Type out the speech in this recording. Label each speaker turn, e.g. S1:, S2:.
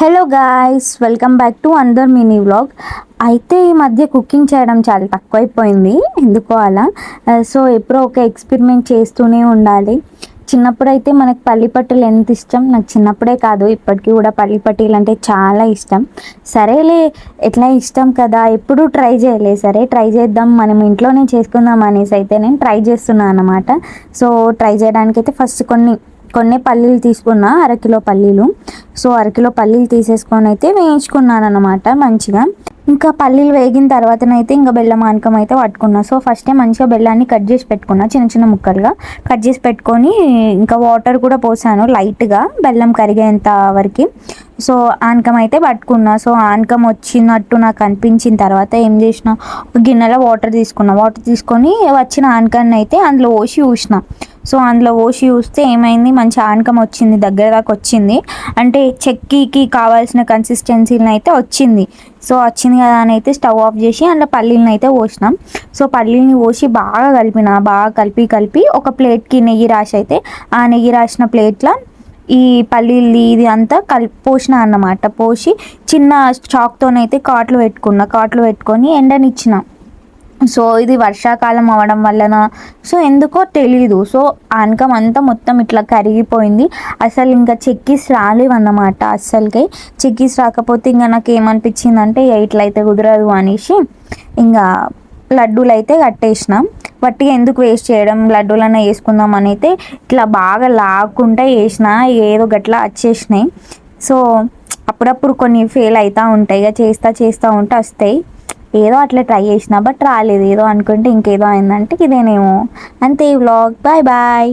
S1: Hello guys, welcome back to another mini vlog. అయితే ఈ మధ్య కుకింగ్ చేయడం చాలా తక్కువైపోయింది, ఎందుకో అలా. సో ఎప్పుడో ఒక ఎక్స్పెరిమెంట్ చేస్తూనే ఉండాలి. చిన్నప్పుడైతే మనకు పల్లి పట్టీలు ఎంత ఇష్టం, నాకు చిన్నప్పుడే కాదు ఇప్పటికీ కూడా పల్లి పట్టీలు అంటే చాలా ఇష్టం. సరేలే, ఎట్లా ఇష్టం కదా, ఎప్పుడూ ట్రై చేయలే, సరే ట్రై చేద్దాం మనం ఇంట్లోనే చేసుకుందాం అనేసి అయితే నేను ట్రై చేస్తున్నాను అన్నమాట. సో ట్రై చేయడానికైతే ఫస్ట్ కొన్ని పల్లీలు తీసుకున్నా, అరకిలో పల్లీలు. సో అరకిలో పల్లీలు తీసేసుకొని అయితే వేయించుకున్నాను అనమాట మంచిగా. ఇంకా పల్లీలు వేగిన తర్వాతనైతే ఇంకా బెల్లం ఆనకం అయితే పట్టుకున్నా. సో ఫస్టే మంచిగా బెల్లాన్ని కట్ చేసి పెట్టుకున్నా, చిన్న చిన్న ముక్కలుగా కట్ చేసి పెట్టుకొని ఇంకా వాటర్ కూడా పోసాను లైట్గా, బెల్లం కరిగేంత వరకు. సో ఆనకం అయితే పట్టుకున్నా. సో ఆనకం వచ్చినట్టు నాకు అనిపించిన తర్వాత ఏం చేసిన, ఒక గిన్నెలో వాటర్ తీసుకున్నా. వాటర్ తీసుకొని వచ్చిన ఆనకాన్ని అయితే అందులో పోసి చూసిన. సో అందులో పోసి చూస్తే ఏమైంది, మంచి ఆనకం వచ్చింది, దగ్గర దాకా వచ్చింది. అంటే చెక్కీకి కావాల్సిన కన్సిస్టెన్సీని అయితే వచ్చింది. సో వచ్చింది కదా అని అయితే స్టవ్ ఆఫ్ చేసి అందులో పల్లీలను అయితే పోసినాం. సో పల్లీలని పోసి బాగా బాగా కలిపి ఒక ప్లేట్కి నెయ్యి రాసి అయితే ఆ నెయ్యి రాసిన ప్లేట్లో ఈ పల్లీలు ఇది అంతా పోసిన అన్నమాట. పోసి చిన్న చాక్తోనైతే కాట్లు పెట్టుకొని ఎండనిచ్చిన. సో ఇది వర్షాకాలం అవ్వడం వలన సో ఎందుకో తెలీదు, సో ఆనకం అంతా మొత్తం ఇట్లా కరిగిపోయింది. అసలు ఇంకా చెక్కీస్ రాలేవన్నమాట. అస్సలకి చెక్కీస్ రాకపోతే ఇంకా నాకు ఏమనిపించిందంటే ఇట్లయితే కుదరదు అనేసి ఇంకా లడ్డూలు అయితే కట్టేసినాం. వట్టిగా ఎందుకు వేస్ట్ చేయడం, లడ్డూలన్నా వేసుకుందాం అని అయితే ఇట్లా బాగా లాక్కుంటే వేసిన, ఏదో గట్లా వచ్చేసినాయి. సో అప్పుడప్పుడు కొన్ని ఫెయిల్ అవుతూ ఉంటాయి, ఇక చేస్తూ ఉంటే వస్తాయి. ఏదో అట్లా ట్రై చేసిన బట్ రాలేదు, ఏదో అనుకుంటే ఇంకేదో అయిందంటే ఇదేనేమో. అంతే ఈ వ్లాగ్. Bye bye.